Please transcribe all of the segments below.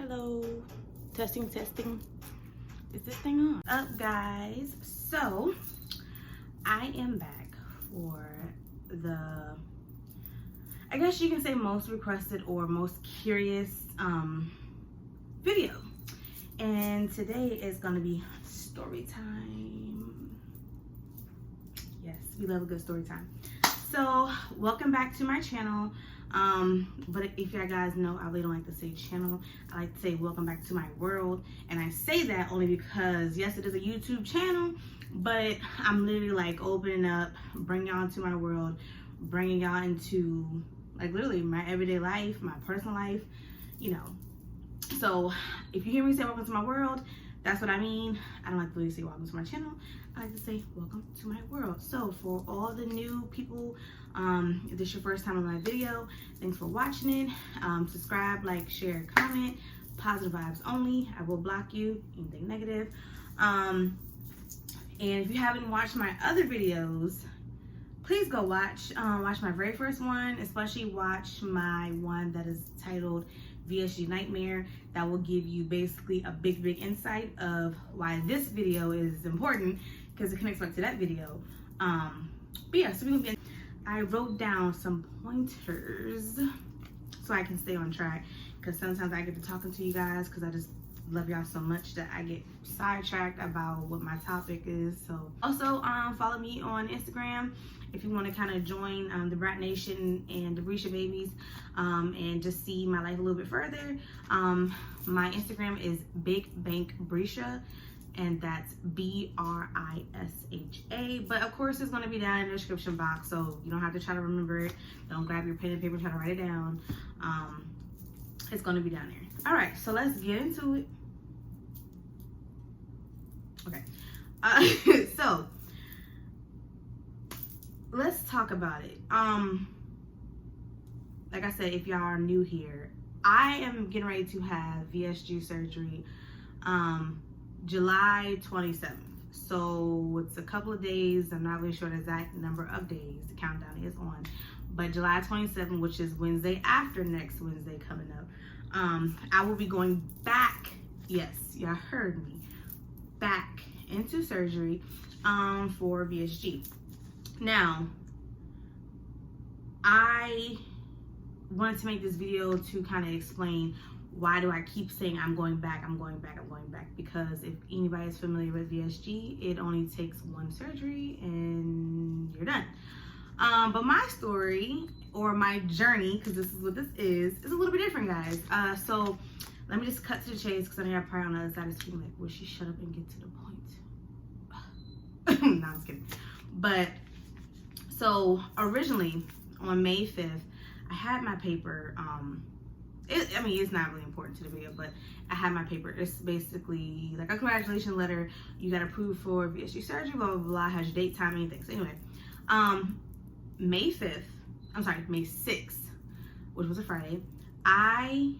Hello, testing. Is this thing on? Up, guys? So I am back for the, I guess you can say, most requested or most curious video, and today is gonna be story time. Yes, we love a good story time. So welcome back to my channel. But if you guys know, I really don't like to say channel. I like to say welcome back to my world, and I say that only because yes, it is a YouTube channel, but I'm literally like opening up, bringing y'all into my world, bringing y'all into like literally my everyday life, my personal life, you know. So if you hear me say welcome to my world, that's what I mean. I don't like to really say welcome to my channel. I like to say welcome to my world. So for all the new people, if this is your first time on my video, thanks for watching it. Subscribe, like, share, comment. Positive vibes only. I will block you, anything negative. And if you haven't watched my other videos, please go watch my very first one, especially watch my one that is titled VSG Nightmare. That will give you basically a big insight of why this video is important, because it connects back to that video. But yeah, so I wrote down some pointers so I can stay on track, because sometimes I get to talking to you guys because I just love y'all so much that I get sidetracked about what my topic is. So also follow me on Instagram if you want to kind of join the Brat Nation and the Brisha babies, and just see my life a little bit further. My Instagram is Big Bank Brisha, and that's BRISHA. But of course, it's going to be down in the description box, so you don't have to try to remember it. Don't grab your pen and paper and try to write it down. It's going to be down there. All right, so let's get into it. Okay, so let's talk about it. Like I said, if y'all are new here, I am getting ready to have VSG surgery July 27th. So it's a couple of days. I'm not really sure the exact number of days. The countdown is on. But July 27th, which is Wednesday after next Wednesday coming up, I will be going back. Yes, y'all heard me. Back into surgery for VSG. Now, I wanted to make this video to kind of explain why do I keep saying I'm going back, because if anybody is familiar with VSG, it only takes one surgery and you're done. But my story, or my journey, because this is what this is a little bit different, guys. So let me just cut to the chase, because I know you're probably on the other side of the screen like, will she shut up and get to the point? No, I'm just kidding. But so originally on May 5th, I had my paper. I mean, it's not really important to the video, but I had my paper. It's basically like a congratulations letter. You got approved for VSG surgery, blah, blah, blah, has your date, time, anything. So anyway, May 6th, which was a Friday, I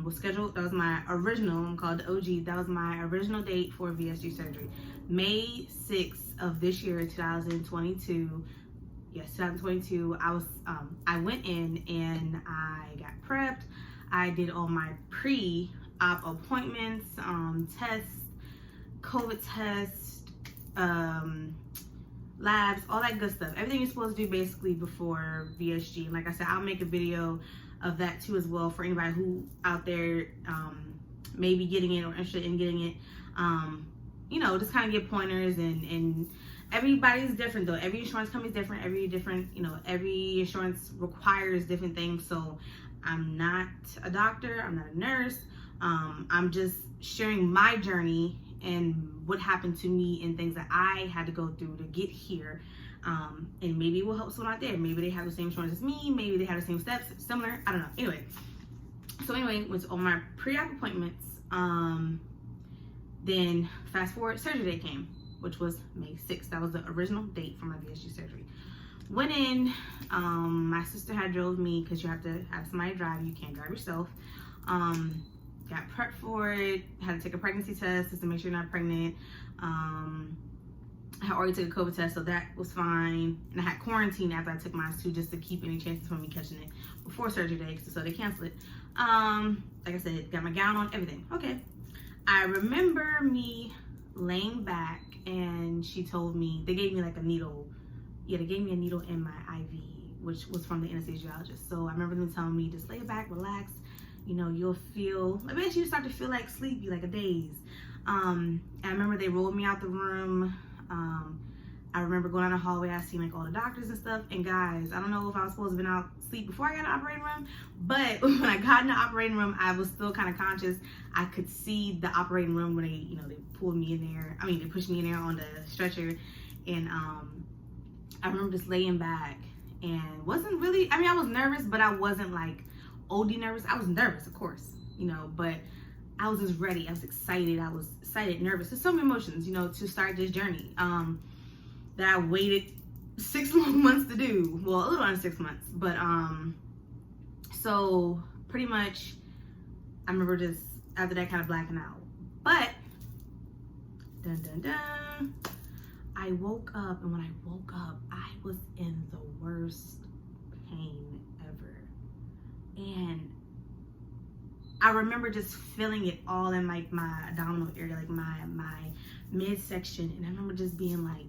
was scheduled. That was my original, I'm called the OG. That was my original date for VSG surgery. May 6th of this year, 2022. Yes, 2022. I went in and I got prepped. I did all my pre-op appointments, tests, COVID tests, labs, all that good stuff. Everything you're supposed to do basically before VSG. And like I said, I'll make a video of that too as well for anybody who out there may be getting it or interested in getting it. You know, just kind of get pointers, and everybody's different though. Every insurance company is different. Every insurance requires different things. So I'm not a doctor. I'm not a nurse. I'm just sharing my journey and what happened to me and things that I had to go through to get here. And maybe it will help someone out there. Maybe they have the same insurance as me. Maybe they have the same steps, similar. I don't know. Anyway, went to all my pre-op appointments. Then fast forward, surgery day came, which was May 6th. That was the original date for my VSG surgery. Went in, my sister had drove me, because you have to have somebody drive, you can't drive yourself. Got prepped for it, had to take a pregnancy test just to make sure you're not pregnant. I had already took a COVID test, so that was fine. And I had quarantine after I took mine too, just to keep any chances from me catching it before surgery day, so they canceled it. Like I said, got my gown on, everything. Okay. I remember me laying back and she told me, they gave me like a needle. Yeah, they gave me a needle in my IV, which was from the anesthesiologist. So I remember them telling me, just lay back, relax. You know, you'll feel, eventually you start to feel like sleepy, like a daze. I remember they rolled me out the room. I remember going down the hallway, I seen like all the doctors and stuff. And guys, I don't know if I was supposed to have been out sleep before I got in the operating room, but when I got in the operating room, I was still kind of conscious. I could see the operating room when they, you know, they pulled me in there. I mean, they pushed me in there on the stretcher. And I remember just laying back and wasn't really, I mean, I was nervous, but I wasn't like OD nervous. I was nervous, of course, you know, but I was just ready. I was excited. I was excited, nervous. There's so many emotions, you know, to start this journey. That I waited 6 long months to do. Well, a little under 6 months, but so pretty much I remember just after that kind of blacking out. But dun dun dun, I woke up, and when I woke up, I was in the worst pain ever. And I remember just feeling it all in like my abdominal area, like my midsection, and I remember just being like,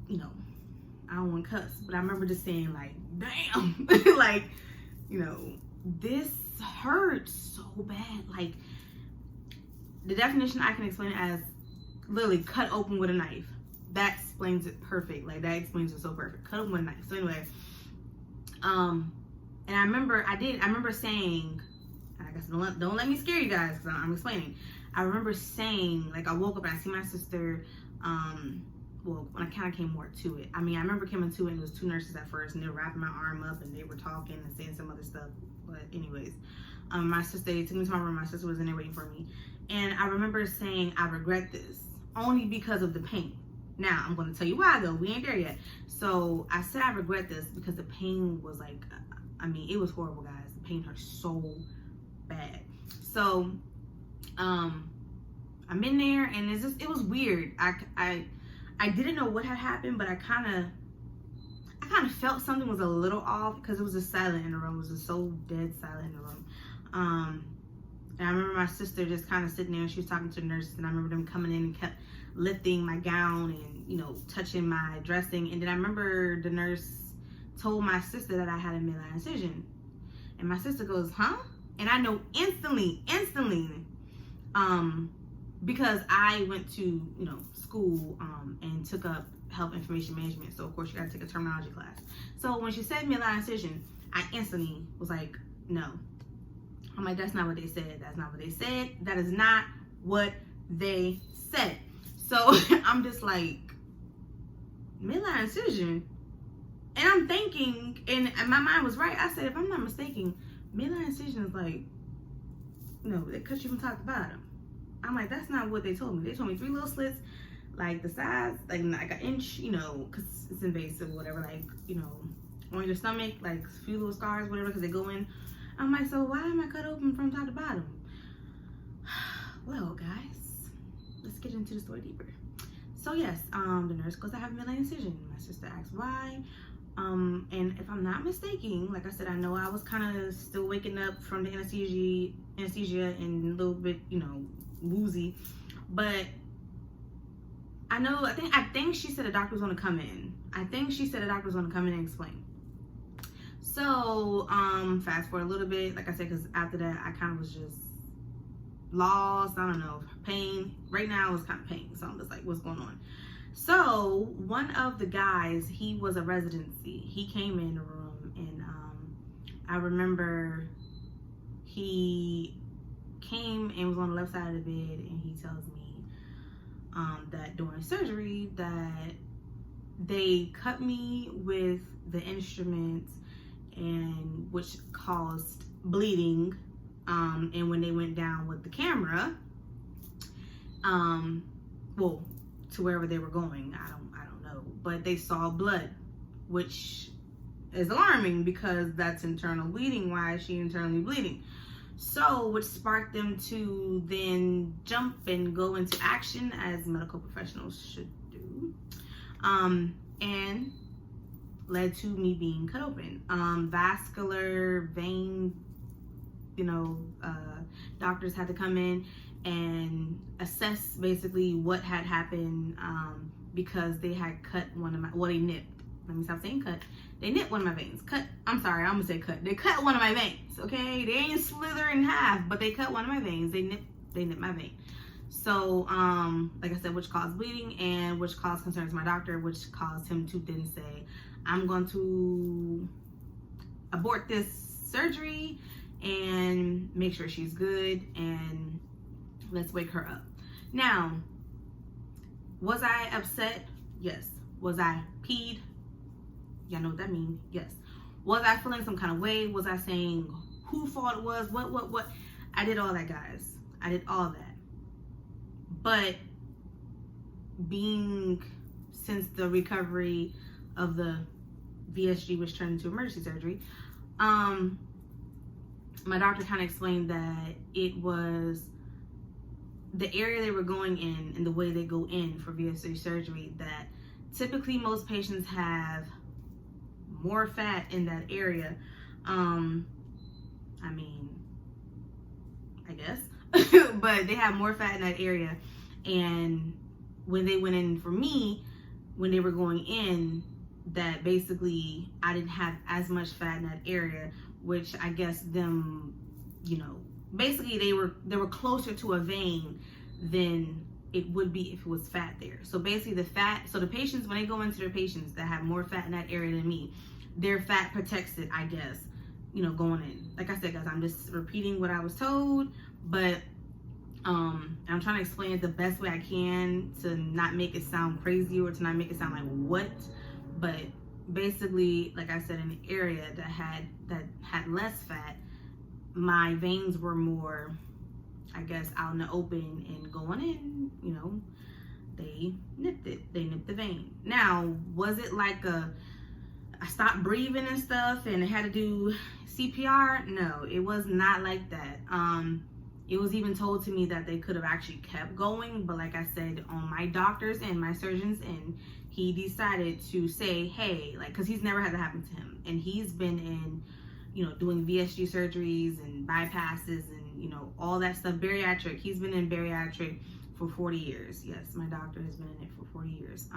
you know, I don't want to cuss, but I remember just saying like, damn, like, you know, this hurts so bad. Like, the definition I can explain it as literally cut open with a knife. That explains it perfect. Like, that explains it so perfect. Cut open with a knife. So anyway, and I remember saying, and I guess don't let me scare you guys, because I'm explaining. I remember saying, like, I woke up and I see my sister, well, when I kind of came more to it. I mean, I remember coming to it, and it was 2 nurses at first, and they were wrapping my arm up, and they were talking and saying some other stuff. But anyways, my sister, they took me to my room. My sister was in there waiting for me. And I remember saying, I regret this, only because of the pain. Now, I'm going to tell you why, though. We ain't there yet. So I said I regret this because the pain was like, I mean, it was horrible, guys. The pain hurt so bad. So, I'm in there, and it was weird. I didn't know what had happened, but I kind of felt something was a little off because it was just silent in the room. It was just so dead silent in the room. And I remember my sister just kind of sitting there, and she was talking to the nurses, and I remember them coming in and kept lifting my gown and, you know, touching my dressing. And then I remember the nurse told my sister that I had a midline incision. And my sister goes, huh? And I know instantly, because I went to, you know, school and took up health information management. So of course you gotta take a terminology class. So when she said midline incision, I instantly was like, no. I'm like, that's not what they said. That's not what they said. That is not what they said. So I'm just like, midline incision? And I'm thinking, and my mind was right. I said, if I'm not mistaken, midline incision is like, you know, they cut you from top to bottom. I'm like, that's not what they told me. They told me 3 little slits, like the size, like an inch, you know, because it's invasive or whatever, like, you know, on your stomach, like a few little scars, whatever, because they go in. I'm like, so why am I cut open from top to bottom? Well, guys, let's get into the story deeper. So yes, the nurse goes, I have a midline incision. My sister asks why. And if I'm not mistaken, like I said, I know I was kind of still waking up from the anesthesia and a little bit, you know, woozy, but I think she said the doctor was going to come in. I think she said the doctor was going to come in and explain. So, fast forward a little bit, like I said, because after that, I kind of was just lost. I don't know, pain. Right now, it's kind of pain. So I'm just like, what's going on? So one of the guys, he was a residency. He came in the room, and I remember he came and was on the left side of the bed, and he tells me that during surgery that they cut me with the instruments, and which caused bleeding, and when they went down with the camera, well, to wherever they were going, I don't know, but they saw blood, which is alarming because that's internal bleeding. Why is she internally bleeding? So, which sparked them to then jump and go into action, as medical professionals should do, and led to me being cut open. Vascular vein doctors had to come in and assess basically what had happened, because they had cut one of my, they nipped. Let me stop saying cut. They nipped one of my veins. I'm gonna say cut. They cut one of my veins, okay? They ain't slither in half, but they cut one of my veins. They nipped my vein. So, like I said, which caused bleeding and which caused concern to my doctor, which caused him to then say, I'm going to abort this surgery and make sure she's good and let's wake her up. Now, was I upset? Yes. Was I peed? Y'all know what that means. Yes. Was I feeling some kind of way? Was I saying who fault it was? What? I did all that, guys. I did all that. But since the recovery of the VSG was turned into emergency surgery, my doctor kind of explained that it was the area they were going in and the way they go in for VSG surgery, that typically most patients have more fat in that area. I guess, but they have more fat in that area. And when they went in for me, when they were going in, that basically I didn't have as much fat in that area, which I guess them, basically they were closer to a vein than it would be if it was fat there. So basically the patients, when they go into their patients that have more fat in that area than me, their fat protects it, I guess, going in. Like I said, guys, I'm just repeating what I was told, but I'm trying to explain it the best way I can to not make it sound crazy or to not make it sound like what. But basically, like I said, in the area that had less fat, my veins were more, I guess, out in the open and going in. They nipped it. They nipped the vein. Now, was it like I stopped breathing and stuff and I had to do CPR? No, it was not like that. It was even told to me that they could have actually kept going, but like I said, on my doctor's and my surgeon's end, he decided to say, hey, because he's never had that happen to him, and he's been in, doing VSG surgeries and bypasses and all that stuff, bariatric. He's been in bariatric for 40 years. Yes, my doctor has been in it for 40 years.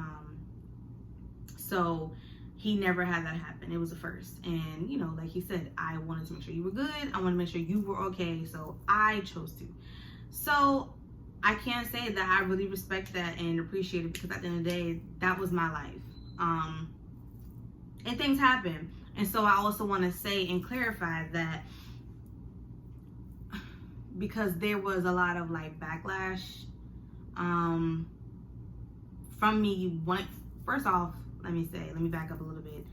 So he never had that happen. It was a first. And, like he said, I wanted to make sure you were good. I want to make sure you were okay. So I chose to. So I can't say that I really respect that and appreciate it, because at the end of the day, that was my life. And things happen. And so I also want to say and clarify that, because there was a lot of backlash from me. First off, let me back up a little bit.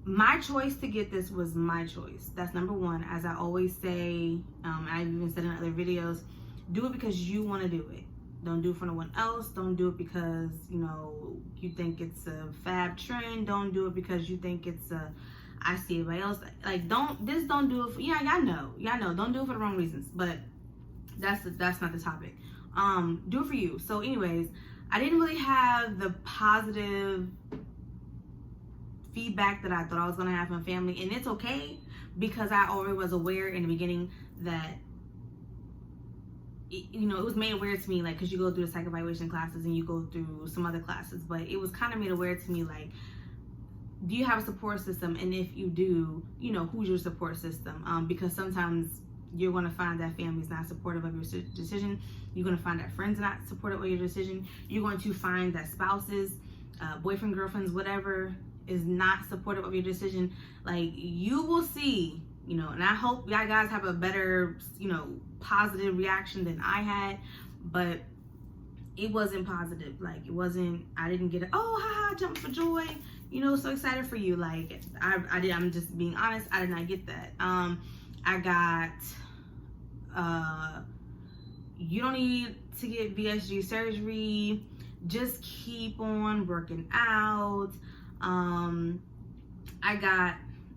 My choice to get this was my choice. That's number one. As I always say, I've even said in other videos, do it because you want to do it. Don't do it for no one else. Don't do it because, you think it's a fab trend. Don't do it because you think it's I see everybody else. Don't do it for, y'all know. Don't do it for the wrong reasons. But that's not the topic. Do it for you. So anyways, I didn't really have the positive feedback that I thought I was going to have from family. And it's okay, because I already was aware in the beginning that, it was made aware to me, because you go through the psych evaluation classes and you go through some other classes. But it was kind of made aware to me, do you have a support system? And if you do, who's your support system? Because sometimes you're going to find that family's not supportive of your decision. You're going to find that friends are not supportive of your decision. You're going to find that spouses, boyfriend, girlfriends, whatever, is not supportive of your decision. You will see, and I hope y'all guys have a better, positive reaction than I had, but it wasn't positive. It wasn't, I didn't get it, oh, haha, jump for joy, so excited for you. I'm just being honest, I did not get that. I got, you don't need to get VSG surgery, just keep on working out. I got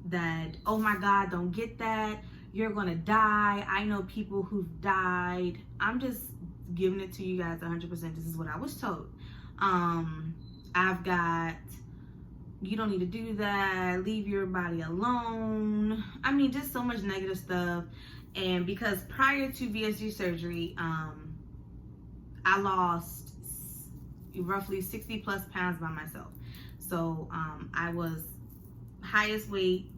that, oh my God, don't get that, you're gonna die. I know people who've died. I'm just giving it to you guys 100%. This is what I was told. I've got you don't need to do that, leave your body alone. I mean, just so much negative stuff. And because prior to VSG surgery, I lost roughly 60 plus pounds by myself. So I was highest weight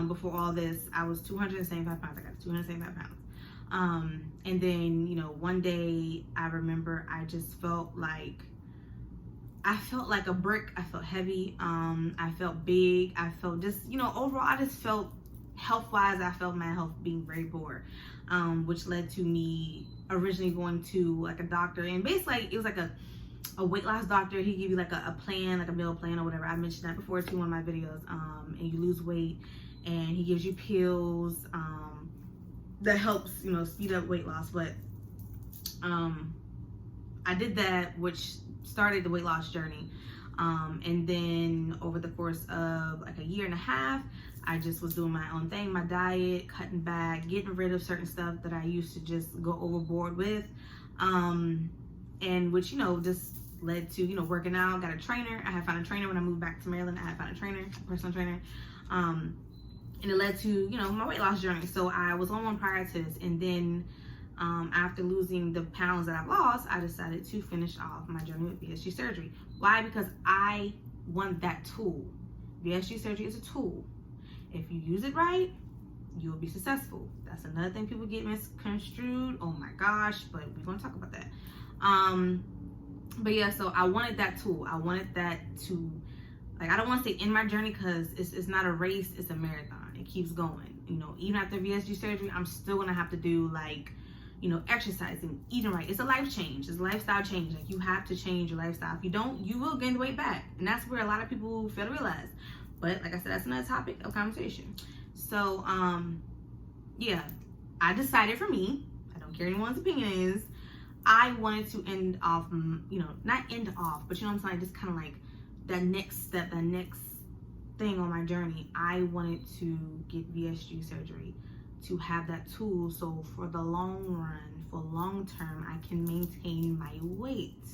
before all this, I was 275 pounds. I got 275 pounds. And then, you know, one day I remember I just felt like a brick. I felt heavy. I felt big. I felt just, you know, overall, I just felt health-wise, I felt my health being very poor, which led to me originally going to like a doctor. And basically, it was like a weight loss doctor. He give you like a plan, like a meal plan or whatever. I mentioned that before too in one of my videos. And you lose weight, and he gives you pills that helps, you know, speed up weight loss. But I did that, which started the weight loss journey. And then over the course of like a year and a half, I just was doing my own thing, my diet, cutting back, getting rid of certain stuff that I used to just go overboard with. And which, you know, just led to, you know, working out, got a trainer. I had found a trainer when I moved back to Maryland. I had found a trainer, a personal trainer. And it led to, you know, my weight loss journey. So I was on one prior to this. And then after losing the pounds that I've lost, I decided to finish off my journey with VSG surgery. Why? Because I want that tool. VSG surgery is a tool. If you use it right, you'll be successful. That's another thing people get misconstrued. Oh my gosh, but we're gonna talk about that. But yeah, so I wanted that tool. I wanted that to, like, I don't want to say end my journey, because it's not a race, it's a marathon. It keeps going. You know, even after VSG surgery, I'm still gonna have to do, like, you know, exercising, eating right. It's a life change. It's a lifestyle change. Like, you have to change your lifestyle. If you don't, you will gain the weight back. And that's where a lot of people fail to realize. But like I said, that's another topic of conversation. So, yeah, I decided for me, I don't care anyone's opinion is, I wanted to end off, you know, not end off, but you know what I'm saying, just kind of like that next step, that next thing on my journey. I wanted to get VSG surgery to have that tool, so for the long run, for long term, I can maintain my weight.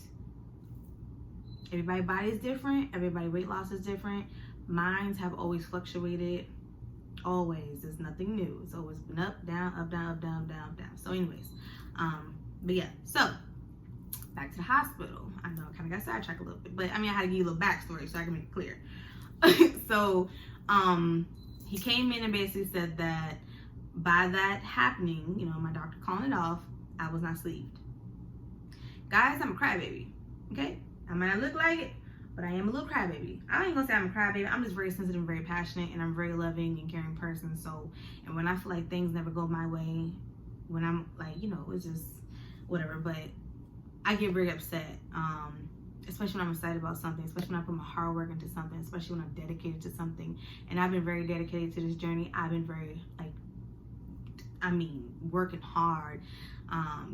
Everybody's body is different. Everybody's weight loss is different. Mines have always fluctuated. Always. There's nothing new. It's always been up, down, up, down, up, down, down, down. So anyways, but yeah, so back to the hospital. I know I kind of got sidetracked a little bit, but I mean, I had to give you a little backstory so I can make it clear. So he came in and basically said that by that happening, you know, my doctor calling it off, I was not sleeved. Guys, I'm a crybaby, okay? I might not look like it, but I am a little crybaby. I ain't gonna say I'm a crybaby. I'm just very sensitive and very passionate, and I'm a very loving and caring person. So, and when I feel like things never go my way, when I'm like, you know, it's just whatever, but I get very upset, especially when I'm excited about something, especially when I put my hard work into something, especially when I'm dedicated to something. And I've been very dedicated to this journey. I've been very, like, I mean, working hard,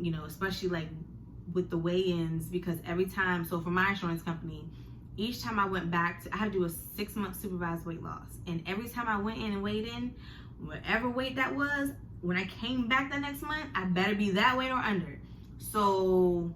you know, especially like with the weigh-ins, because every time, so for my insurance company, each time I went back to, I had to do a 6-month supervised weight loss. And every time I went in and weighed in, whatever weight that was, when I came back the next month, I better be that weight or under. So,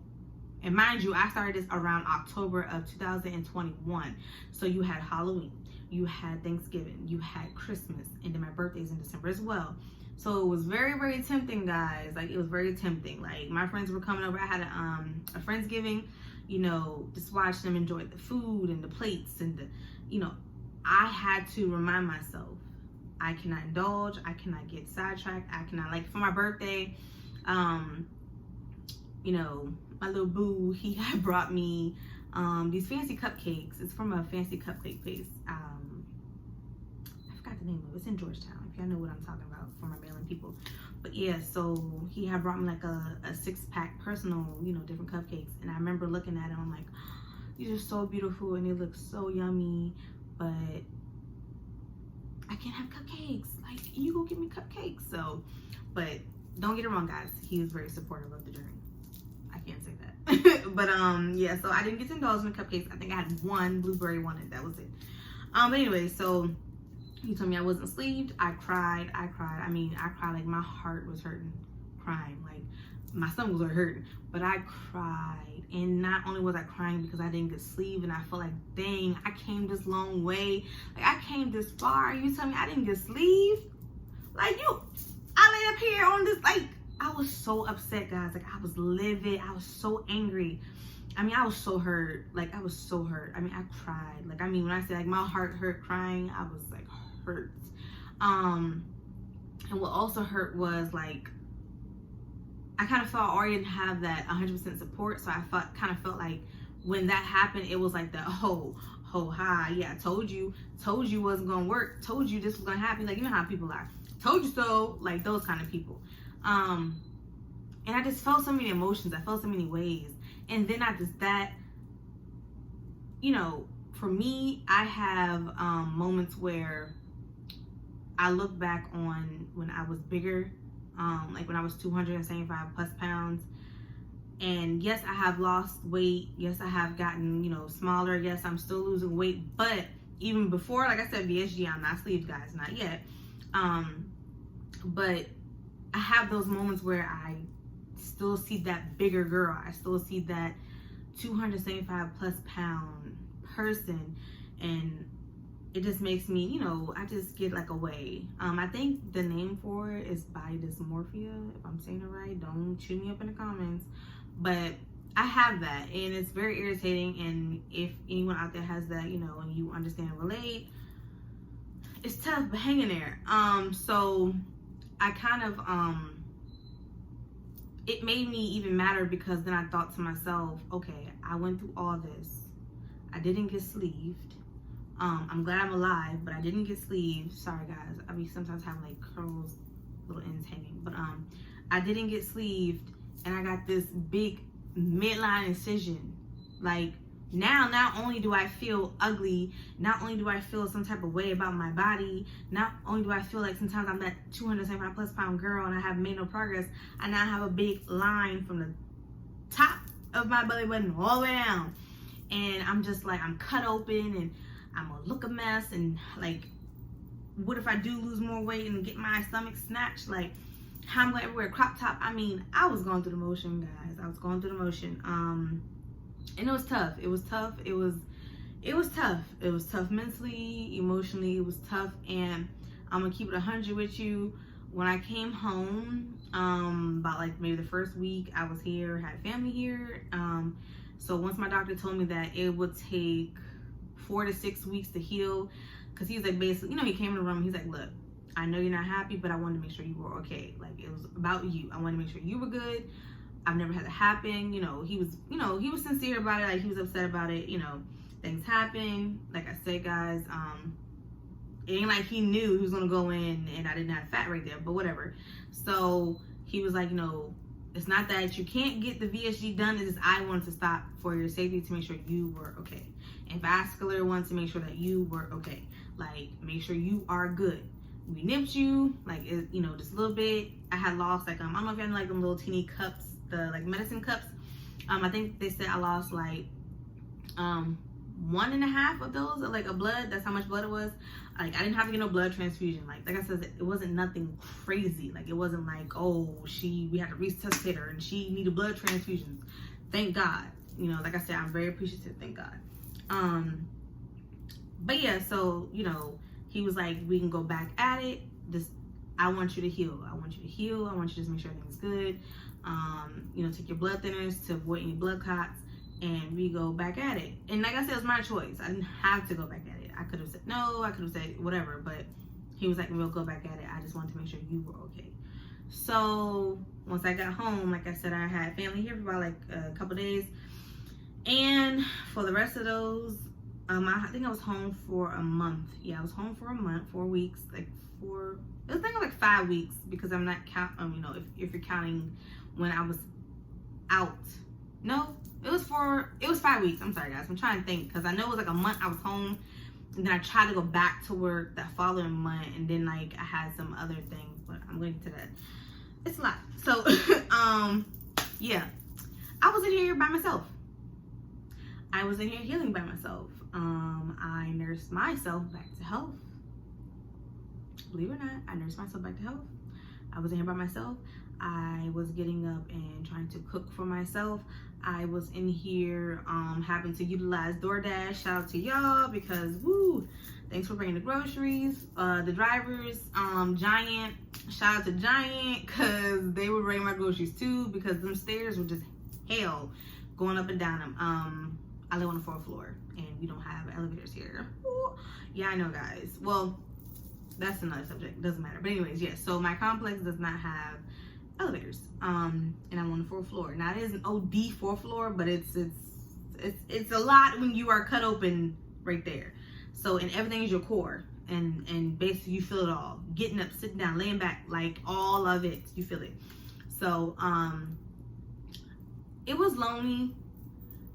and mind you, I started this around October of 2021. So you had Halloween, you had Thanksgiving, you had Christmas, and then my birthday's in December as well. So it was very, very tempting, guys. Like, it was very tempting. Like, my friends were coming over. I had a Friendsgiving, you know, just watch them enjoy the food and the plates and the, you know, I had to remind myself, I cannot indulge. I cannot get sidetracked. I cannot, like, for my birthday, you know, my little boo, he had brought me these fancy cupcakes. It's from a fancy cupcake place. I forgot the name of it. It's in Georgetown, if y'all know what I'm talking about, for my Maryland people. But yeah, so he had brought me like a 6-pack personal, you know, different cupcakes. And I remember looking at it, I'm like, these are so beautiful and they look so yummy, but I can't have cupcakes. Like, you go get me cupcakes. So, but don't get it wrong, guys. He was very supportive of the journey. I can't say that. But yeah, so I didn't get to indulge in the cupcakes. I think I had one blueberry one, and that was it. But anyway, so he told me I wasn't sleeved. I cried. I mean, I cried like my heart was hurting, crying. Like, my stomach was already hurting, but I cried. And not only was I crying because I didn't get sleep, and I felt like, dang, I came this long way. Like, I came this far. You tell me I didn't get sleep? Like, I laid up here on this, like, I was so upset, guys. Like, I was livid. I was so angry. I mean, I was so hurt. Like, I was so hurt. I mean, I cried. Like, I mean, when I say, like, my heart hurt crying, I was, like, hurt. And what also hurt was, like, I kind of felt I already didn't have that 100% support. So I kind of felt like when that happened, it was like the, hi, yeah, I told you it wasn't going to work. Told you this was going to happen. Like, you know how people are. Told you so. Like, those kind of people. And I just felt so many emotions. I felt so many ways. And then after that, you know, for me, I have moments where I look back on when I was bigger, like when I was 275 plus pounds. And yes, I have lost weight. Yes, I have gotten, you know, smaller. Yes, I'm still losing weight. But even before, like I said, VSG, I'm not sleeved, guys, not yet. But I have those moments where I still see that bigger girl. I still see that 275 plus pound person, and it just makes me, you know, I just get like a way. I think the name for it is body dysmorphia, if I'm saying it right. Don't shoot me up in the comments, but I have that, and it's very irritating. And if anyone out there has that, you know, and you understand and relate, it's tough, but hang in there. So I kind of it made me even madder, because then I thought to myself, okay, I went through all this. I didn't get sleeved. I'm glad I'm alive, but I didn't get sleeved. Sorry, guys. I mean, sometimes have like curls, little ends hanging. But I didn't get sleeved, and I got this big midline incision. Like, now, not only do I feel ugly, not only do I feel some type of way about my body, not only do I feel like sometimes I'm that 275 plus pound girl and I have made no progress, I now have a big line from the top of my belly button all the way down. And I'm just like, I'm cut open, and I'm gonna look a mess. And like, what if I do lose more weight and get my stomach snatched? Like, how I'm going everywhere, crop top. I mean, I was going through the motion, guys. I was going through the motion. And it was tough. It was tough. It was tough. It was tough mentally, emotionally. It was tough. And I'm gonna keep it 100 with you. When I came home, about like maybe the first week I was here, had family here. So once my doctor told me that it would take 4 to 6 weeks to heal, because he was like, basically, you know, he came in the room. He's like, look, I know you're not happy, but I wanted to make sure you were okay. Like, it was about you. I wanted to make sure you were good. I've never had it happen. You know, he was sincere about it. Like, he was upset about it. You know, things happen. Like I said, guys, it ain't like he knew he was gonna go in and I didn't have fat right there, but whatever. So he was like, you know, it's not that you can't get the VSG done. It's just I wanted to stop for your safety, to make sure you were okay. And vascular wanted to make sure that you were okay. Like, make sure you are good. We nipped you, like, you know, just a little bit. I had lost, like, I don't know if you had like them little teeny cups, the like medicine cups. I think they said I lost like 1.5 of those, like, of blood. That's how much blood it was. Like, I didn't have to get no blood transfusion. Like I said, it wasn't nothing crazy. Like, it wasn't like, oh, we had to resuscitate her and she needed blood transfusions. Thank God. You know, like I said, I'm very appreciative. Thank God. But yeah, so, you know, he was like, we can go back at it. Just, I want you to heal. I want you to heal. I want you to just make sure everything's good. You know, take your blood thinners to avoid any blood clots, and we go back at it. And like I said, it was my choice. I didn't have to go back at it. I could have said no. I could have said whatever. But he was like, we'll go back at it. I just wanted to make sure you were okay. So once I got home, like I said, I had family here for about like a couple days. And for the rest of those, I think I was home for a month. Yeah, I was home for a month, 4 weeks, like it was like 5 weeks, because I'm not counting, you know, if you're counting when I was out. No, it was 5 weeks. I'm sorry, guys. I'm trying to think, because I know it was like a month I was home, and then I tried to go back to work that following month, and then like I had some other things, but I'm going to that. It's a lot. So, yeah, I was in here by myself. I was in here healing by myself. I nursed myself back to health. Believe it or not, I nursed myself back to health. I was in here by myself. I was getting up and trying to cook for myself. I was in here having to utilize DoorDash. Shout out to y'all because woo, thanks for bringing the groceries. The drivers, Giant, shout out to Giant because they would bring my groceries too because them stairs were just hell going up and down them. I live on the 4th floor and we don't have elevators here. Ooh. Yeah, I know, guys. Well, that's another subject. Doesn't matter. But anyways, yes. So my complex does not have elevators. And I'm on the 4th floor. Now it is an OD 4th floor, but it's a lot when you are cut open right there. So and everything is your core, and basically you feel it all. Getting up, sitting down, laying back, like all of it, you feel it. So it was lonely.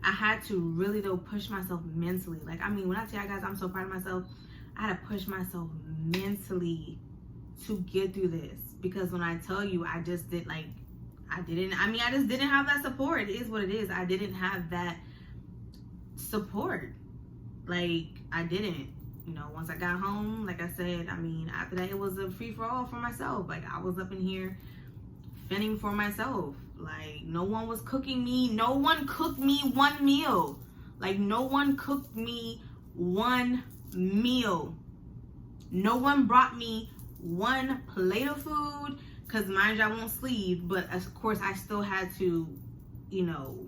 I had to really though push myself mentally. Like, I mean, when I tell you guys I'm so proud of myself, I had to push myself mentally to get through this. Because when I tell you, I just did like, I just didn't have that support. It is what it is. I didn't have that support. Like, I didn't. You know, once I got home, like I said, I mean, after that, it was a free-for-all for myself. Like, I was up in here fending for myself. Like, no one was cooking me. No one cooked me one meal. Like, no one cooked me one meal. No one brought me one plate of food. Because, mind you, I won't sleep. But, of course, I still had to, you know,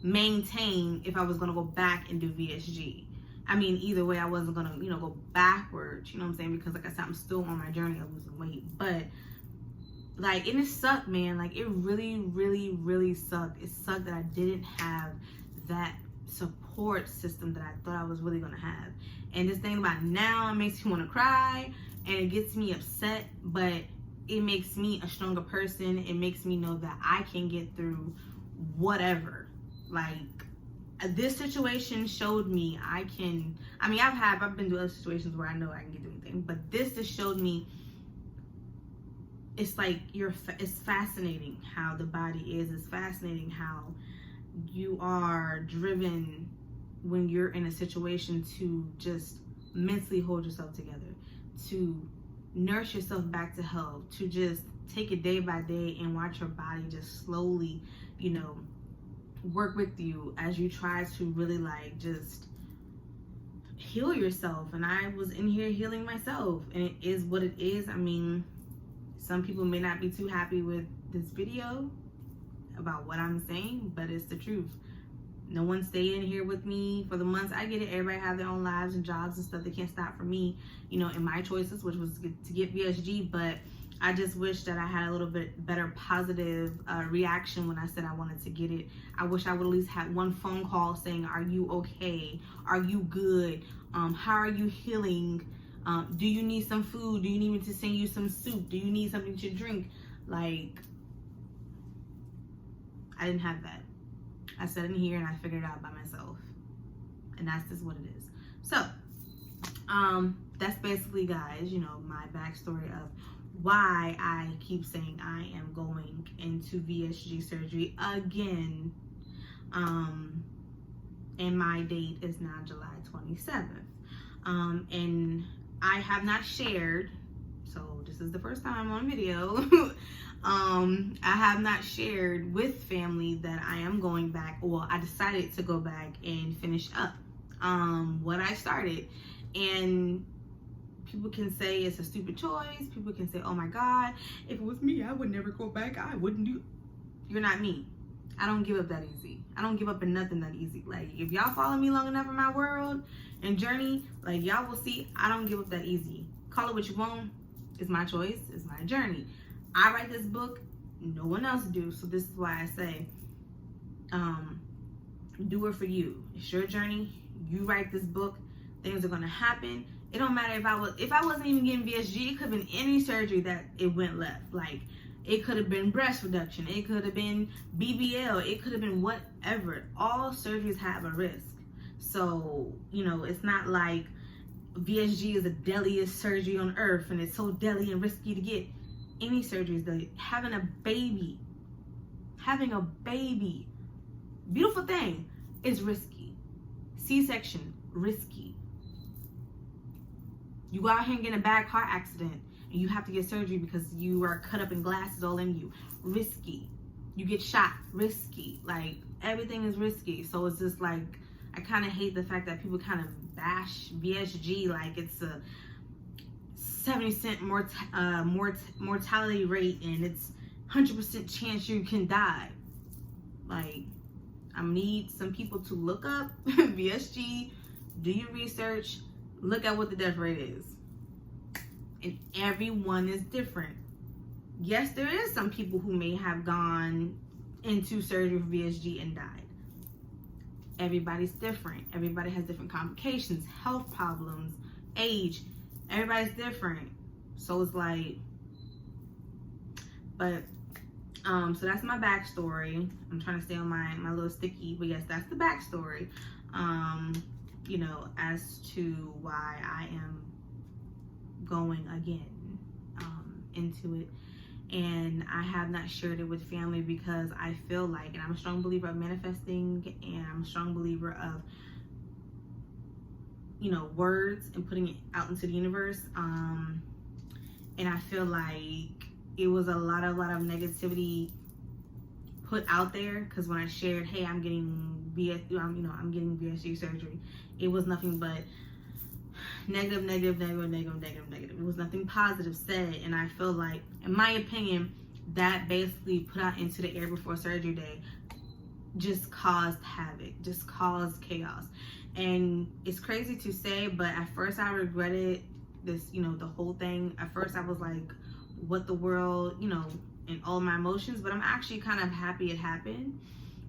maintain if I was going to go back and do VSG. I mean, either way, I wasn't going to, you know, go backwards. You know what I'm saying? Because, like I said, I'm still on my journey of losing weight. But, like, and it sucked, man. Like, it really, really, really sucked. It sucked that I didn't have that support system that I thought I was really going to have. And this thing about now, it makes me want to cry. And it gets me upset. But it makes me a stronger person. It makes me know that I can get through whatever. Like, this situation showed me I can. I mean, I've been through other situations where I know I can get through anything. But this just showed me. It's like it's fascinating how the body is. It's fascinating how you are driven when you're in a situation to just mentally hold yourself together, to nurse yourself back to health, to just take it day by day and watch your body just slowly, you know, work with you as you try to really like just heal yourself. And I was in here healing myself, and it is what it is. I mean, some people may not be too happy with this video about what I'm saying, but it's the truth. No one stayed in here with me for the months. I get it. Everybody have their own lives and jobs and stuff. They can't stop for me, you know, in my choices, which was to get VSG. But I just wish that I had a little bit better positive reaction when I said I wanted to get it. I wish I would at least had one phone call saying, are you okay? Are you good? How are you healing? Do you need some food? Do you need me to send you some soup? Do you need something to drink? Like, I didn't have that. I sat in here and I figured it out by myself. And that's just what it is. So, that's basically, guys, you know, my backstory of why I keep saying I am going into VSG surgery again. And my date is now July 27th. And I have not shared, so this is the first time on video. I have not shared with family that I am going back. Well, I decided to go back and finish up what I started. And people can say it's a stupid choice. People can say, oh my God, if it was me, I would never go back. I wouldn't do. You're not me. I don't give up that easy. I don't give up in nothing that easy. Like, if y'all follow me long enough in my world and journey, like, y'all will see I don't give up that easy. Call it what you want. It's my choice. It's my journey. I write this book. No one else do. So this is why I say, do it for you. It's your journey. You write this book. Things are going to happen. It don't matter if I wasn't even getting VSG, it could have been any surgery that it went left. Like, it could have been breast reduction. It could have been BBL. It could have been whatever. All surgeries have a risk. So, you know, it's not like VSG is the deadliest surgery on earth and it's so deadly and risky to get. Any surgery is deadly. Having a baby, beautiful thing, is risky. C-section, risky. You go out here and get in a bad car accident and you have to get surgery because you are cut up in glasses all in you. Risky. You get shot. Risky. Like, everything is risky. So it's just like, I kind of hate the fact that people kind of bash VSG like it's a 70% mortality rate and it's 100% chance you can die. Like, I need some people to look up VSG, do your research, look at what the death rate is. And everyone is different. Yes, there is some people who may have gone into surgery for VSG and died. Everybody's different. Everybody has different complications, health problems, age. Everybody's different. So it's like, but so that's my backstory. I'm trying to stay on my little sticky, but yes, that's the backstory. You know, as to why I am going again into it. And I have not shared it with family because I feel like, and I'm a strong believer of manifesting, and I'm a strong believer of, you know, words and putting it out into the universe. And I feel like it was a lot of negativity put out there, because when I shared, hey, I'm getting I'm getting VSG surgery, it was nothing but negative. It was nothing positive said. And I feel like, in my opinion, that basically put out into the air before surgery day just caused havoc, just caused chaos. And it's crazy to say, but at first I regretted this, you know, the whole thing. At first I was like, what the world, you know, and all my emotions. But I'm actually kind of happy it happened,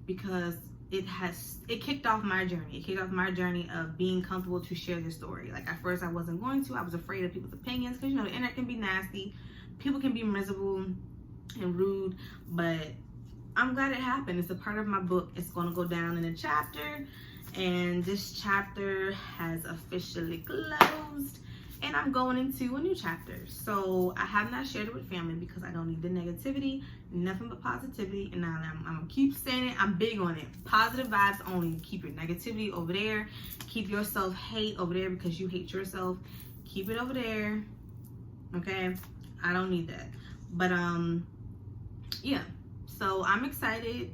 because it kicked off my journey. It kicked off my journey of being comfortable to share this story. Like, at first I wasn't going to. I was afraid of people's opinions, because, you know, the internet can be nasty. People can be miserable and rude, but I'm glad it happened. It's a part of my book. It's going to go down in a chapter, and this chapter has officially closed, and I'm going into a new chapter. So I have not shared it with family because I don't need the negativity, nothing but positivity. And now I'm gonna keep saying it. I'm big on it. Positive vibes only. Keep your negativity over there. Keep your self-hate over there because you hate yourself. Keep it over there. Okay? I don't need that. But yeah. So I'm excited.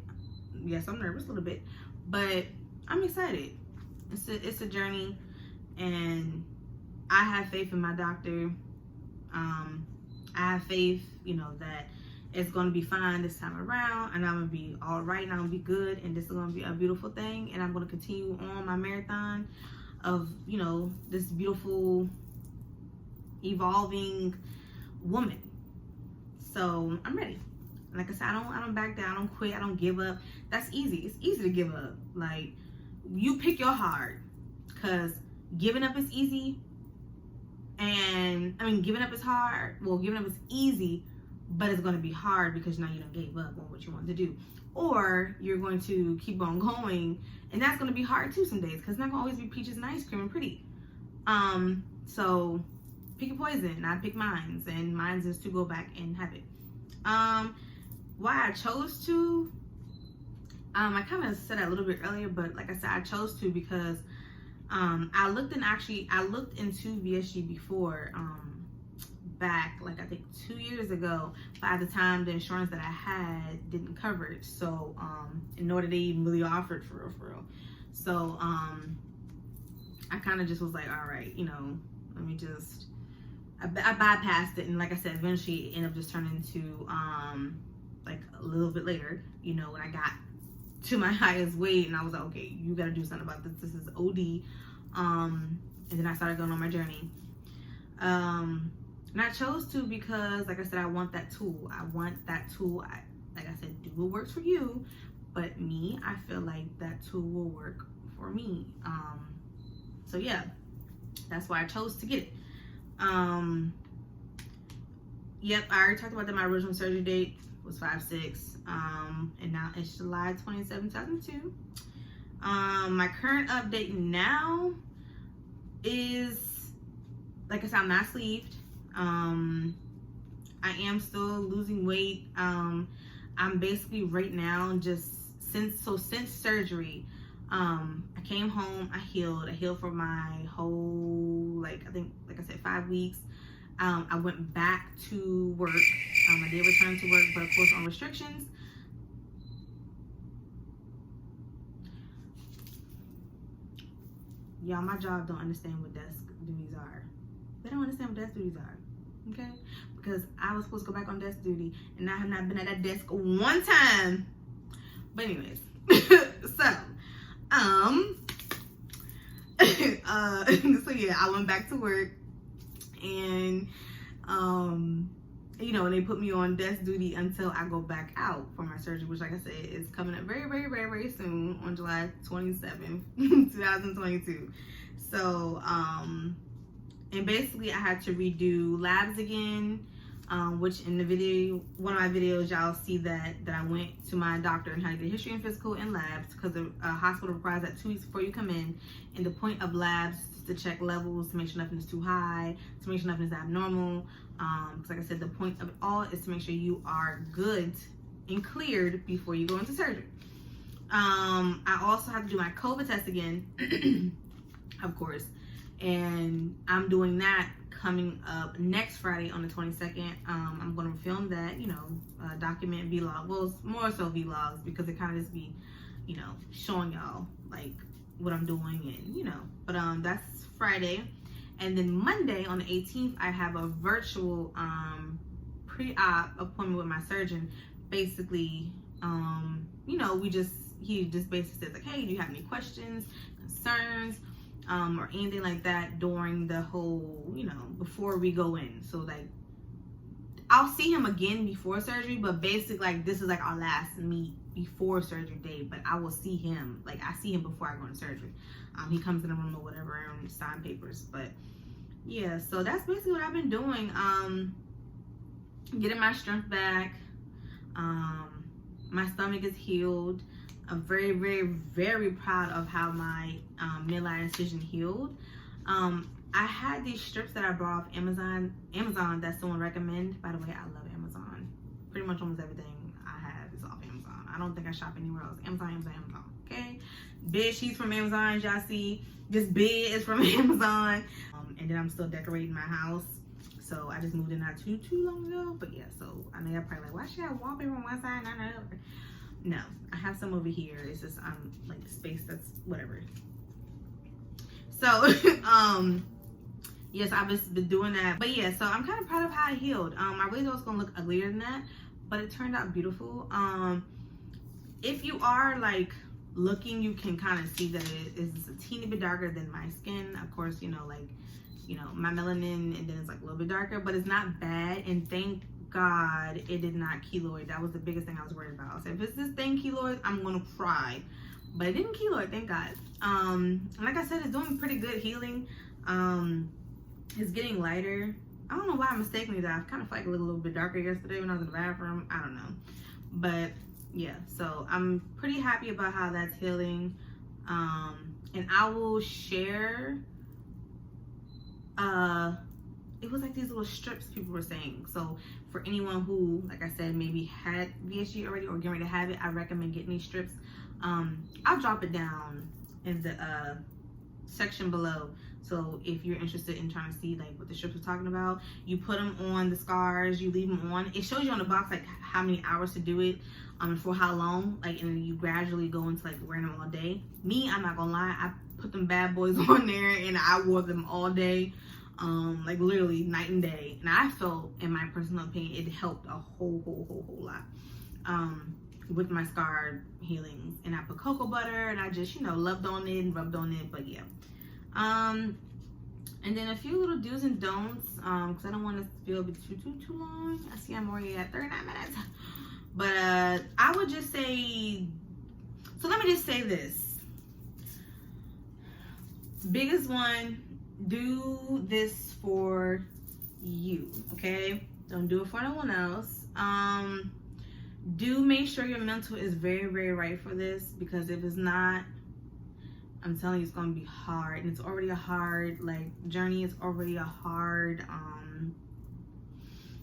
Yes, I'm nervous a little bit, but I'm excited. It's a journey, and I have faith in my doctor. I have faith, you know, that it's going to be fine this time around, and I'm going to be all right, and I'm going to be good, and this is going to be a beautiful thing, and I'm going to continue on my marathon of, you know, this beautiful, evolving woman. So I'm ready. Like I said, I don't back down, I don't quit, I don't give up. That's easy. It's easy to give up. Like, you pick your hard, because giving up is easy. And I mean, giving up is hard. Well, giving up is easy, but it's going to be hard because now you done gave up on what you wanted to do. Or you're going to keep on going, and that's going to be hard too some days, because it's not going to always be peaches and ice cream and pretty. So pick your poison. I pick mine, and mine is to go back and have it. Why I chose to, I kind of said that a little bit earlier, but like I said, I chose to because I looked into VSG before, back, like, I think 2 years ago. By the time, the insurance that I had didn't cover it. So, nor did they even really offer it for real. So, I kind of just was like, all right, you know, let me just, I bypassed it. And like I said, eventually it ended up just turning into, like, a little bit later, you know, when I got to my highest weight, and I was like, okay, you got to do something about this. This is OD. And then I started going on my journey. And I chose to because, like I said, I want that tool. Like I said, do what works for you. But me, I feel like that tool will work for me. So yeah, that's why I chose to get it. Yep, I already talked about that. My original surgery date was 5/6. And now it's July 27, 2002. My current update now is, like I said, I'm not sleeved. I am still losing weight. I'm basically right now just since surgery, I came home, I healed for my whole, like, I think, like I said, 5 weeks. I went back to work. I did return to work, but of course on restrictions. Y'all, my job don't understand what desk duties are. They don't understand what desk duties are, okay? Because I was supposed to go back on desk duty, and I have not been at that desk one time. But anyways, so, so yeah, I went back to work, and, you know, and they put me on desk duty until I go back out for my surgery, which, like I said, is coming up very, very, very, very soon on July 27th, 2022. So, and basically I had to redo labs again, which in the video, one of my videos, y'all see that I went to my doctor and had to get history and physical and labs, because the hospital requires that 2 weeks before you come in. And the point of labs is to check levels, to make sure nothing is too high, to make sure nothing is abnormal. Because like I said, the point of it all is to make sure you are good and cleared before you go into surgery. I also have to do my COVID test again, of course, and I'm doing that coming up next Friday on the 22nd. I'm going to film that, you know, document vlog. Well, it's more so vlogs, because it kind of just be, you know, showing y'all like what I'm doing, and you know, but that's Friday. And then Monday on the 18th, I have a virtual pre-op appointment with my surgeon. Basically, you know, he just basically says like, hey, do you have any questions, concerns, or anything like that during the whole, you know, before we go in. So like, I'll see him again before surgery, but basically like this is like our last meet before surgery day. But I will see him, like I see him before I go into surgery. He comes in the room or whatever and sign papers. But yeah, so that's basically what I've been doing. Getting my strength back. My stomach is healed. I'm very, very, very proud of how my midline incision healed. I had these strips that I bought off Amazon that someone recommended. By the way, I love Amazon. Pretty much almost everything I have is off Amazon. I don't think I shop anywhere else. Amazon, okay? Bed sheets from Amazon, y'all see. This bed is from Amazon. And then I'm still decorating my house. So I just moved in not too long ago. But yeah, so I know y'all probably like, why should I have wallpaper on one side and not the other? No, I have some over here. It's just like space that's whatever. So yes, I've just been doing that. But yeah, so I'm kind of proud of how I healed. I really thought it was gonna look uglier than that, but it turned out beautiful. If you are like looking, you can kind of see that it is a teeny bit darker than my skin. Of course, you know, like, you know, my melanin, and then it's like a little bit darker, but it's not bad. And thank God it did not keloid. That was the biggest thing I was worried about. So if it's this thing keloid, I'm gonna cry. But it didn't keloid, thank God. And like I said, it's doing pretty good healing. It's getting lighter. I don't know why I mistakenly that I kind of felt like a little bit darker yesterday when I was in the bathroom. I don't know. But yeah, so I'm pretty happy about how that's healing. And I will share, it was like these little strips people were saying. So for anyone who, like I said, maybe had VSG already or getting ready to have it, I recommend getting these strips. I'll drop it down in the section below. So if you're interested in trying to see like what the strips are talking about, you put them on the scars, you leave them on. It shows you on the box like how many hours to do it, and for how long, like, and then you gradually go into like wearing them all day. Me, I'm not gonna lie, I put them bad boys on there and I wore them all day, like literally night and day. And I felt, in my personal opinion, it helped a whole lot with my scar healings. And I put cocoa butter and I just, you know, loved on it and rubbed on it. But yeah, and then a few little do's and don'ts, because I don't want to feel too long. I see I'm already at 39 minutes. But I would just say, so let me just say this. Biggest one, do this for you, okay? Don't do it for no one else. Do make sure your mental is very, very right for this, because if it's not, I'm telling you, it's going to be hard. And it's already a hard, like, journey. It's already a hard,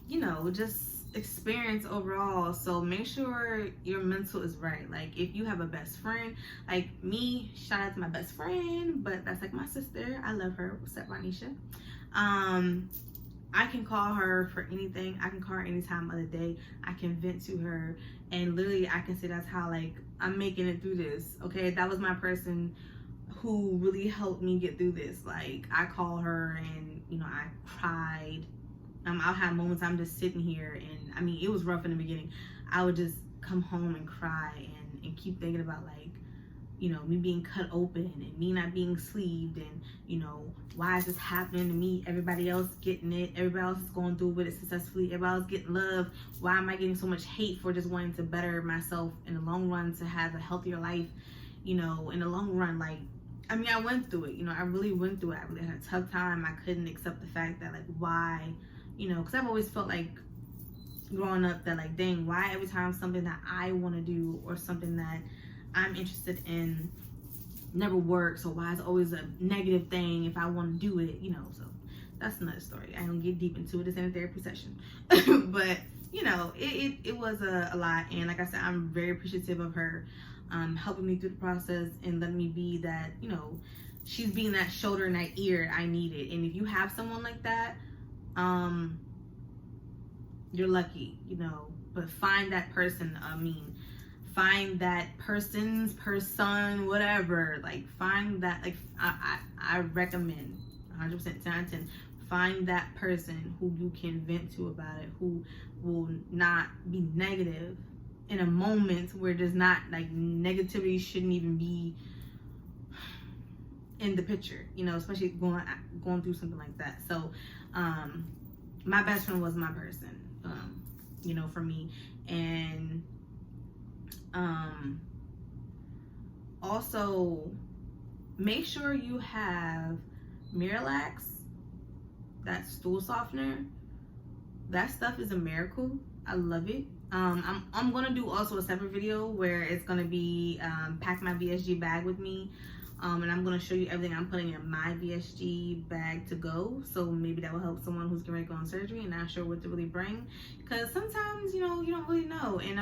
you know, just experience overall. So make sure your mental is right. Like, if you have a best friend, like me, shout out to my best friend, but that's like my sister. I love her. What's up, Brat Nation? I can call her for anything. I can call her any time of the day. I can vent to her, and literally I can say that's how, like, I'm making it through this. Okay, that was my person who really helped me get through this. Like, I call her and, you know, I cried. I'll have moments I'm just sitting here, and I mean, it was rough in the beginning. I would just come home and cry and keep thinking about, like, you know, me being cut open and me not being sleeved, and, you know, why is this happening to me? Everybody else getting it. Everybody else is going through with it successfully. Everybody else getting love. Why am I getting so much hate for just wanting to better myself in the long run, to have a healthier life, you know, in the long run? Like, I mean, I went through it, you know, I really went through it. I really had a tough time. I couldn't accept the fact that, like, why, you know, because I've always felt like growing up that, like, dang, why every time something that I want to do or something that I'm interested in never works, or why it's always a negative thing if I want to do it, you know. So that's another story. I don't get deep into it. This ain't a therapy session. But, you know, it was a lot. And like I said, I'm very appreciative of her helping me through the process and letting me be that, you know, she's being that shoulder and that ear I needed. And if you have someone like that, you're lucky, you know. But find that person. Find that person, whatever. Like, find that, like, I recommend 100% 10 out of 10. Find that person who you can vent to about it, who will not be negative in a moment where there's not, like, negativity shouldn't even be in the picture, you know, especially going through something like that. So, my best friend was my person, you know, for me. And also make sure you have Miralax, that stool softener. That stuff is a miracle. I love it. I'm gonna do also a separate video where it's gonna be pack my VSG bag with me, and I'm gonna show you everything I'm putting in my VSG bag to go. So maybe that will help someone who's getting ready to go on surgery and not sure what to really bring, because sometimes, you know, you don't really know. And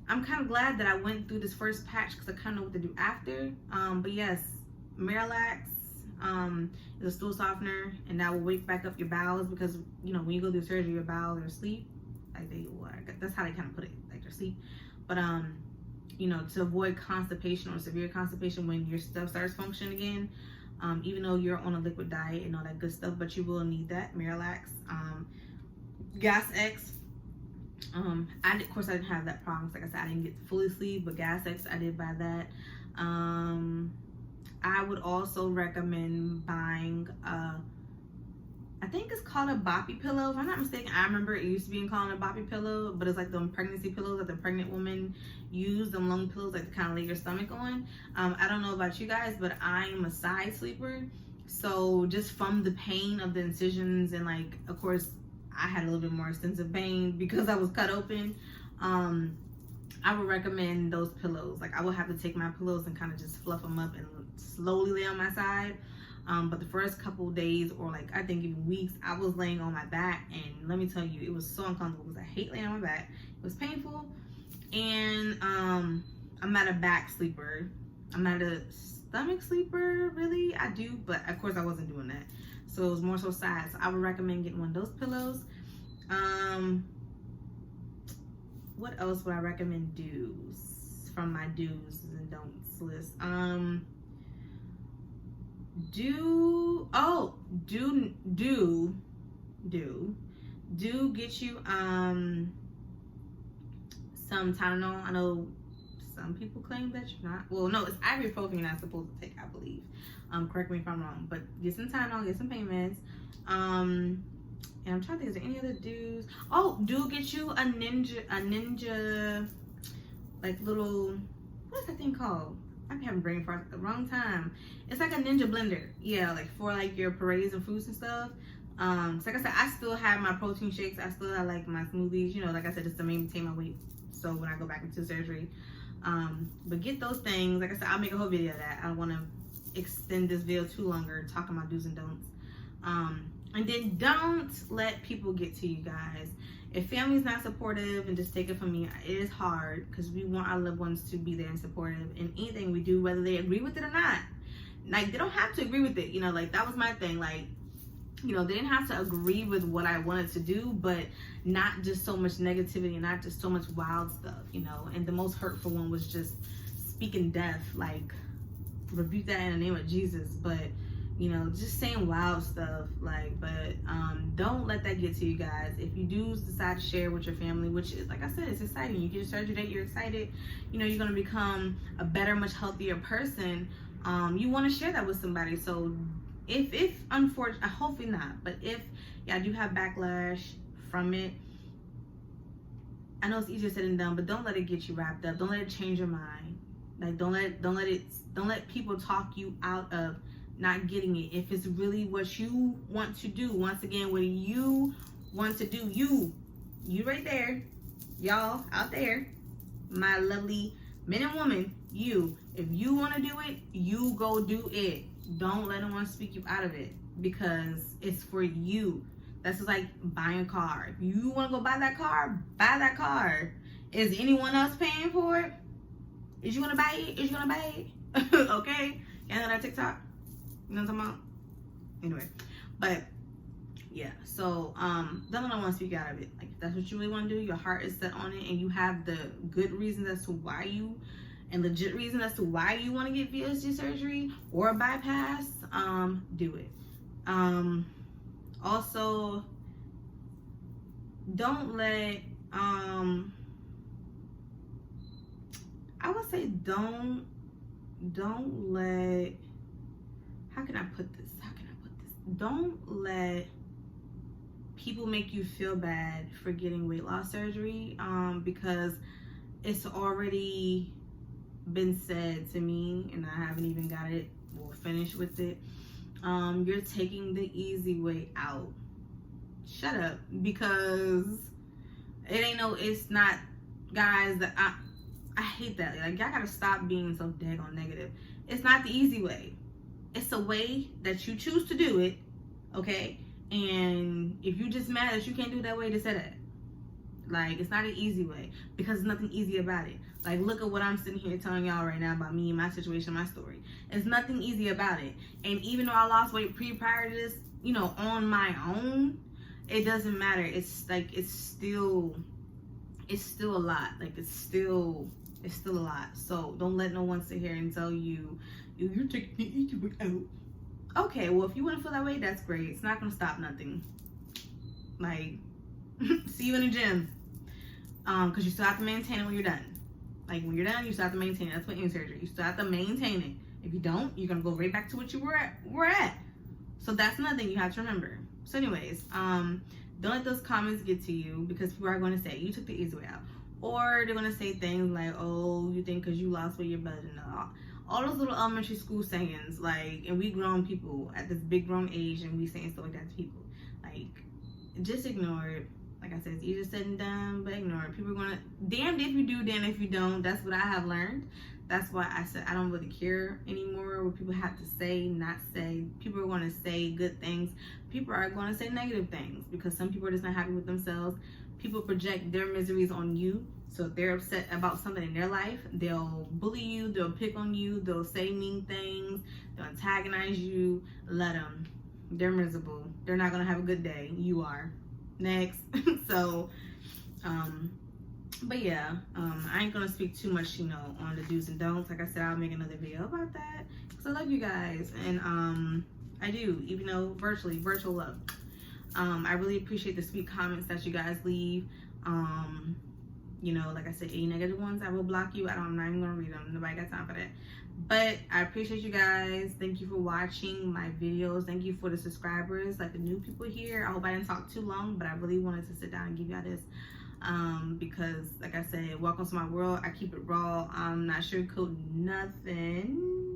I'm kind of glad that I went through this first patch, because I kind of know what to do after. But yes, Miralax is a stool softener, and that will wake back up your bowels, because, you know, when you go through surgery, your bowels are asleep. Like, that's how they kind of put it, like, they're asleep. But you know, to avoid constipation or severe constipation when your stuff starts functioning again, even though you're on a liquid diet and all that good stuff, but you will need that Miralax. Gas X. Of course I didn't have that problem. Like I said, I didn't get fully sleeved, but Gas X, I did buy that. I would also recommend buying I think it's called a boppy pillow, if I'm not mistaken. I remember it used to be called a boppy pillow, but it's like them pregnancy pillows that the pregnant women use, them long pillows, like to kind of lay your stomach on. I don't know about you guys, but I'm a side sleeper, so just from the pain of the incisions, and, like, of course I had a little bit more extensive pain because I was cut open, I would recommend those pillows. Like, I would have to take my pillows and kind of just fluff them up and slowly lay on my side. But the first couple days, or, like, I think even weeks, I was laying on my back, and let me tell you, it was so uncomfortable because I hate laying on my back. It was painful. And I'm not a back sleeper. I'm not a stomach sleeper, really. I do, but of course I wasn't doing that. So it was more so side. So I would recommend getting one of those pillows. What else would I recommend do's from my do's and don'ts list? Do get you some Tylenol. I know some people claim that you're not. Well, no, it's ibuprofen you're not supposed to take, I believe. Correct me if I'm wrong, but get some Tylenol, get some pain meds. And I'm trying to think, is there any other do's? Oh, do get you a ninja, like, little, what's that thing called? I'm having brain fart at the wrong time. It's like a ninja blender. Yeah, like, for, like, your purees and fruits and stuff. So like I said, I still have my protein shakes. I still have, like, my smoothies. You know, like I said, it's to maintain my weight. So when I go back into surgery. But get those things. Like I said, I'll make a whole video of that. I don't want to extend this video too longer talking about do's and don'ts. And then don't let people get to you guys. If family's not supportive, and just take it from me, it is hard, because we want our loved ones to be there and supportive in anything we do, whether they agree with it or not. Like, they don't have to agree with it, you know. Like, that was my thing. Like, you know, they didn't have to agree with what I wanted to do, but not just so much negativity and not just so much wild stuff, you know. And the most hurtful one was just speaking death, like, rebuke that in the name of Jesus. But, you know, just saying wild stuff, like, but don't let that get to you guys. If you do decide to share with your family, which is, like I said, it's exciting. You get a surgery date, you're excited, you know, you're going to become a better, much healthier person. You want to share that with somebody. So if unfortunately, hopefully not, but if y'all do have backlash from it, I know it's easier said than done, but don't let it get you wrapped up. Don't let it change your mind. Like, don't let people talk you out of not getting it. If it's really what you want to do, once again, what you want to do, you right there, y'all out there, my lovely men and women, if you want to do it, you go do it. Don't let anyone speak you out of it, because it's for you. That's just like buying a car. If you want to go buy that car. Is anyone else paying for it? Is you gonna buy it? Okay, you know that TikTok? You know what I'm talking about? Anyway, but yeah, so don't let anyone speak out of it. Like, if that's what you really want to do, your heart is set on it, and you have the good reasons as to why you, and legit reason as to why you want to get VSG surgery or a bypass, do it. Also, don't let, I would say don't let, how can I put this? Don't let people make you feel bad for getting weight loss surgery, because it's already been said to me, and I haven't even got it or finished with it. You're taking the easy way out. Shut up, because it's not, guys, that I hate that. Like, y'all gotta stop being so daggone negative. It's not the easy way. It's a way that you choose to do it, okay? And if you just mad that you can't do it that way, just say that. Like, it's not an easy way, because there's nothing easy about it. Like, look at what I'm sitting here telling y'all right now about me, my situation, my story. There's nothing easy about it. And even though I lost weight prior to this, you know, on my own, it doesn't matter. It's like, it's still a lot. Like, it's still a lot. So don't let no one sit here and tell you, you're taking the easy way out. Okay, well, if you want to feel that way, that's great. It's not gonna stop nothing. Like, see you in the gym, because you still have to maintain it when you're done. Like, when you're done, you still have to maintain it. That's what any surgery, you still have to maintain it. If you don't, you're gonna go right back to what you were at. So that's nothing you have to remember. So anyways, don't let those comments get to you, because people are going to say you took the easy way out, or they're going to say things like, oh, you think because you lost weight you're better than all those little elementary school sayings. Like, and we grown people at this big grown age, and we saying stuff like that to people. Like, just ignore it. Like I said, it's easier said than done, but ignore it. People are gonna, damned if you do, damned if you don't. That's what I have learned. That's why I said I don't really care anymore what people have to say, not say. People are going to say good things. People are going to say negative things, because some people are just not happy with themselves. People project their miseries on you. So if they're upset about something in their life, they'll bully you, they'll pick on you, they'll say mean things, they'll antagonize you. Let them. They're miserable. They're not going to have a good day. You are. Next. So, but yeah, I ain't gonna speak too much, you know, on the do's and don'ts. Like I said, I'll make another video about that, because I love you guys, and I do, even though virtual love. I really appreciate the sweet comments that you guys leave. You know, like I said, any negative ones, I will block you. I'm not even gonna read them. Nobody got time for that. But I appreciate you guys. Thank you for watching my videos. Thank you for the subscribers, like the new people here. I hope I didn't talk too long, but I really wanted to sit down and give y'all this, because like I said, welcome to my world. I keep it raw. I'm not sugarcoating nothing.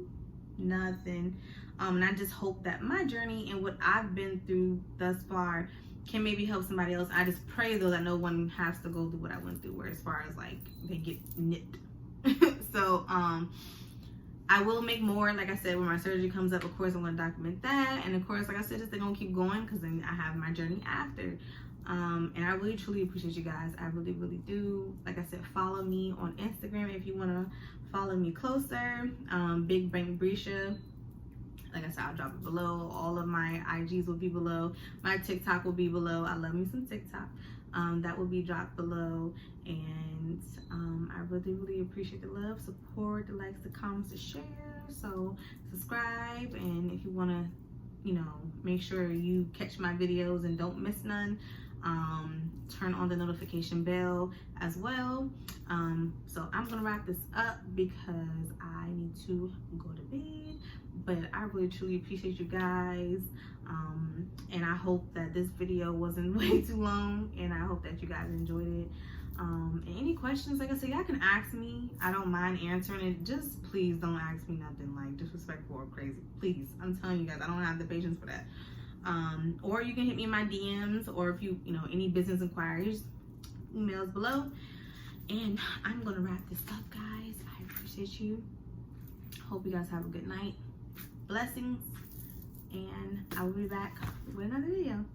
And I just hope that my journey and what I've been through thus far can maybe help somebody else. I just pray though that no one has to go through what I went through, where as far as like they get nipped. So I will make more, like I said, when my surgery comes up. Of course, I'm going to document that. And of course, like I said, they're going to keep going, because then I have my journey after. And I really, truly appreciate you guys. I really, really do. Like I said, follow me on Instagram if you want to follow me closer. Big Brain Brisha. Like I said, I'll drop it below. All of my IGs will be below. My TikTok will be below. I love me some TikTok. That will be dropped below. And I really appreciate the love, support, the likes, the comments, the share. So subscribe, and if you want to, you know, make sure you catch my videos and don't miss none, turn on the notification bell as well. So I'm gonna wrap this up because I need to go to bed, but I really truly appreciate you guys, and I hope that this video wasn't way too long, and I hope that you guys enjoyed it. And any questions, like I said, y'all can ask me. I don't mind answering it. Just please don't ask me nothing like disrespectful or crazy. Please, I'm telling you guys, I don't have the patience for that. Or you can hit me in my DMs, or if you know, any business inquiries, emails below. And I'm gonna wrap this up, guys. I appreciate you. Hope you guys have a good night. Blessings, and I will be back with another video.